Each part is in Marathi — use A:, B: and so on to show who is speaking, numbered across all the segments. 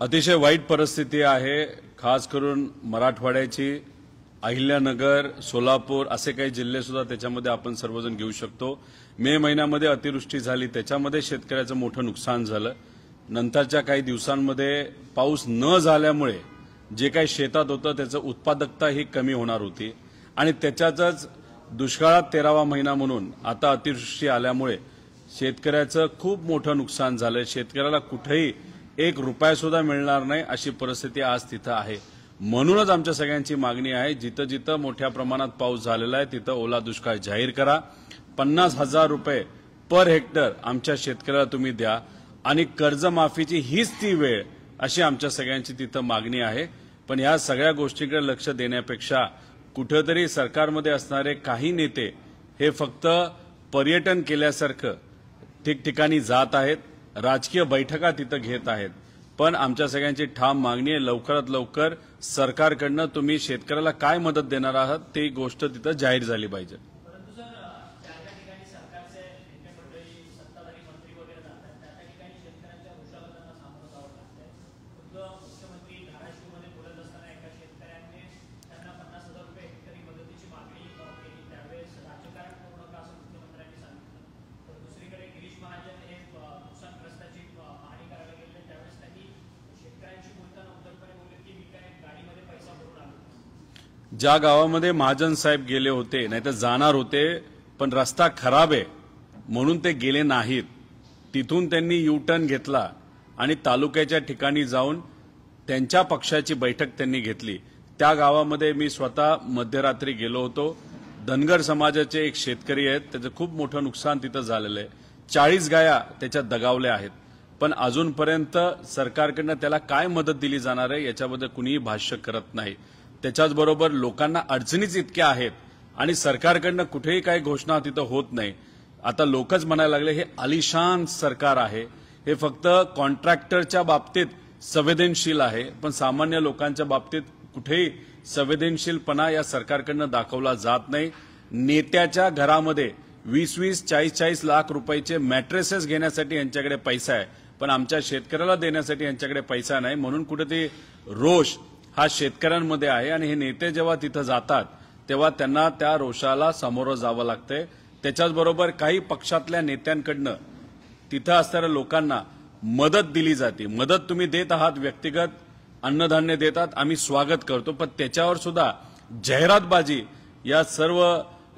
A: अतिशय वाईट परिस्थिती आहे। खास करून मराठवाड्याची अहिल्यानगर, सोलापूर असे काही जिल्हे सुद्धा त्याच्यामध्ये आपण सर्वजण घेऊ शकतो। मे महिन्यामध्ये अतिवृष्टी झाली, त्याच्यामध्ये शेतकऱ्याचं मोठं नुकसान झालं। नंतरच्या काही दिवसांमध्ये पाऊस न झाल्यामुळे जे काही शेतात होतं त्याचं उत्पादकता ही कमी होणार होती आणि त्याच्यातच दुष्काळात 13वा महिना म्हणून आता अतिवृष्टी आल्यामुळे शेतकऱ्याचं खूप मोठं नुकसान झालं। शेतकऱ्याला कुठेही एक रुपया सुद्धा मिळणार नाही अशी परिस्थिती आज तिथं आहे। म्हणूनच आमच्या सगळ्यांची मागणी आहे, जिथं जिथं मोठ्या प्रमाणात पाऊस झालेला आहे तिथं ओला दुष्काळ जाहीर करा। 50,000 रुपये पर हेक्टर आमच्या शेतकऱ्याला तुम्ही द्या आणि कर्जमाफीची हीच ती वेळ अशी आमच्या सगळ्यांची तिथं मागणी आहे। पण ह्या सगळ्या गोष्टीकडे लक्ष देण्यापेक्षा कुठेतरी सरकारमध्ये असणारे काही नेते हे फक्त पर्यटन केल्यासारखं ठिकठिकाणी जात आहेत, राजकीय बैठका तिथं घेत आहेत। पण आमच्या सगळ्यांची ठाम मागणी आहे, लवकरात लवकर सरकारकडनं तुम्ही शेतकऱ्याला काय मदत देणार आहात ती गोष्ट तिथं जाहीर झाली पाहिजे। ज्या गावामध्ये महाजन साहेब गेले होते, नाहीतर जाणार होते, पण रस्ता खराब आहे म्हणून ते गेले नाहीत, तिथून त्यांनी यू टर्न घेतला आणि तालुक्याच्या ठिकाणी जाऊन त्यांच्या पक्षाची बैठक त्यांनी घेतली। त्या गावामध्ये मी स्वतः मध्यरात्री गेलो होतो। धनगर समाजाचे एक शेतकरी आहेत, त्याचं खूप मोठं नुकसान तिथं झालेलं आहे। 40 गाया त्याच्यात दगावल्या आहेत, पण अजूनपर्यंत सरकारकडनं त्याला काय मदत दिली जाणार आहे याच्याबद्दल कुणीही भाष्य करत नाही। त्याच्याचबरोबर लोकांना अडचणीच इतक्या आहेत आणि सरकारकडनं कुठेही काही घोषणा तिथं होत नाही। आता लोकच म्हणायला लागले हे आलिशान सरकार आहे, हे फक्त कॉन्ट्रॅक्टरच्या बाबतीत संवेदनशील आहे, पण सामान्य लोकांच्या बाबतीत कुठेही संवेदनशीलपणा या सरकारकडनं दाखवला जात नाही। नेत्याच्या घरामध्ये 20-20, 40-40 लाख रुपयाचे मॅट्रेसेस घेण्यासाठी यांच्याकडे पैसा आहे, पण आमच्या शेतकऱ्याला देण्यासाठी यांच्याकडे पैसा नाही। म्हणून कुठेतरी रोष हा शेतकऱ्यांमध्ये आहे आणि हे नेते जेव्हा तिथं जातात तेव्हा त्यांना त्या रोषाला सामोरं जावं लागतंय। त्याच्याचबरोबर काही पक्षातल्या नेत्यांकडनं तिथं असणाऱ्या लोकांना मदत दिली जाते। मदत तुम्ही देत आहात, व्यक्तिगत अन्नधान्य देतात, आम्ही स्वागत करतो, पण त्याच्यावर सुद्धा जाहिरातबाजी या सर्व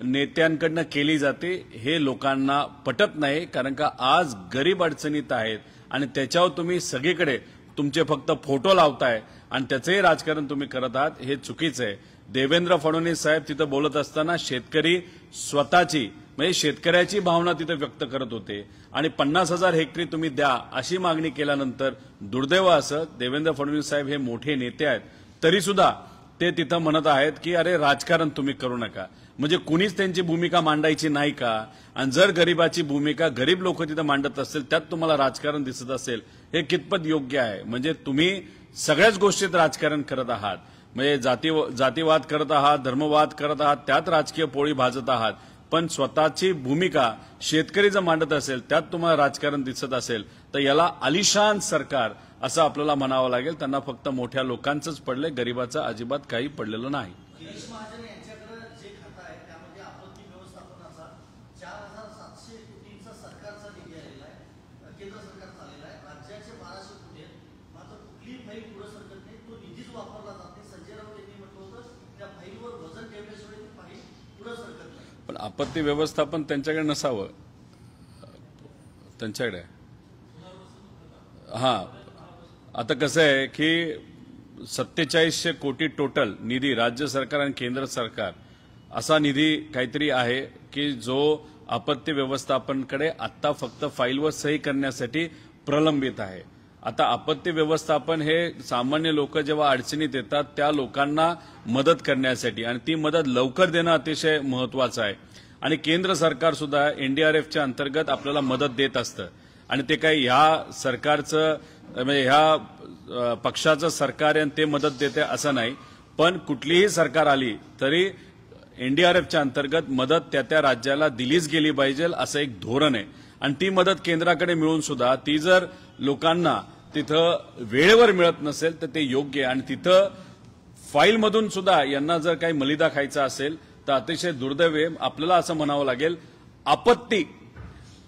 A: नेत्यांकडनं केली जाते, हे लोकांना पटत नाही। कारण का आज गरीब अडचणीत आहेत आणि त्याच्यावर तुम्ही सगळीकडे तुमचे फक्त फोटो लावताय आणि त्याचंही राजकारण तुम्ही करत आहात, हे चुकीचं आहे। देवेंद्र फडणवीस साहेब तिथं बोलत असताना शेतकरी स्वतःची म्हणजे शेतकऱ्याची भावना तिथं व्यक्त करत होते आणि 50,000 हेक्टरी तुम्ही द्या अशी मागणी केल्यानंतर दुर्दैव असं देवेंद्र फडणवीस साहेब हे मोठे नेते आहेत तरी सुद्धा ते तिथं म्हणत आहेत की अरे राजकारण तुम्ही करू नका। म्हणजे कुणीच त्यांची भूमिका मांडायची नाही का? आणि जर गरिबाची भूमिका गरीब लोक तिथं मांडत असतील त्यात तुम्हाला राजकारण दिसत असेल, हे कितपत योग्य आहे? म्हणजे तुम्ही सगळ्याच गोष्टीत राजकारण करत आहात, म्हणजे जातीवाद करत आहात, धर्मवाद करत आहात, त्यात राजकीय पोळी भाजत आहात, पण स्वतःची भूमिका शेतकरी जर मांडत असेल त्यात तुम्हाला राजकारण दिसत असेल तर याला आलिशान सरकार असं आपल्याला म्हणावं लागेल। त्यांना फक्त मोठ्या लोकांचंच पडलंय, गरिबाचं अजिबात काही पडलेलं नाही। पण आपत्ती व्यवस्थापन त्यांच्याकडे नसावं, त्यांच्याकडे आता कसं आहे की 4700 कोटी टोटल निधी राज्य सरकार आणि केंद्र सरकार असा निधी काहीतरी आहे की जो आपत्ती व्यवस्थापनकडे आता फक्त फाईलवर सही करण्यासाठी प्रलंबित आहे। आता आपत्ती व्यवस्थापन हे सामान्य लोक जेव्हा अडचणीत येतात त्या लोकांना मदत करण्यासाठी आणि ती मदत लवकर देणं अतिशय महत्वाचं आहे। आणि केंद्र सरकार सुद्धा एनडीआरएफच्या अंतर्गत आपल्याला मदत देत असतं आणि ते काही ह्या सरकारचं म्हणजे ह्या पक्षाचं सरकार आहे ते मदत देते असं नाही, पण कुठलीही सरकार आली तरी एनडीआरएफच्या अंतर्गत मदत त्या राज्याला दिलीच गेली पाहिजे असं एक धोरण आहे। आणि ती मदत केंद्राकडे मिळून सुद्धा ती जर लोकांना तिथं वेळेवर मिळत नसेल तर ते योग्य आहे. आणि तिथं फाईलमधून सुद्धा यांना जर काही मलिदा खायचा असेल तर अतिशय दुर्दैव आहे. आपल्याला असं म्हणावं लागेल, आपत्ती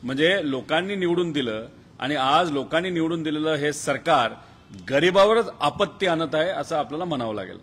A: म्हणजे लोकांनी निवडून दिलं आणि आज लोकांनी निवडून दिलेलं हे सरकार गरिबावरच आपत्ती आणत आहे असं आपल्याला म्हणावं लागेल.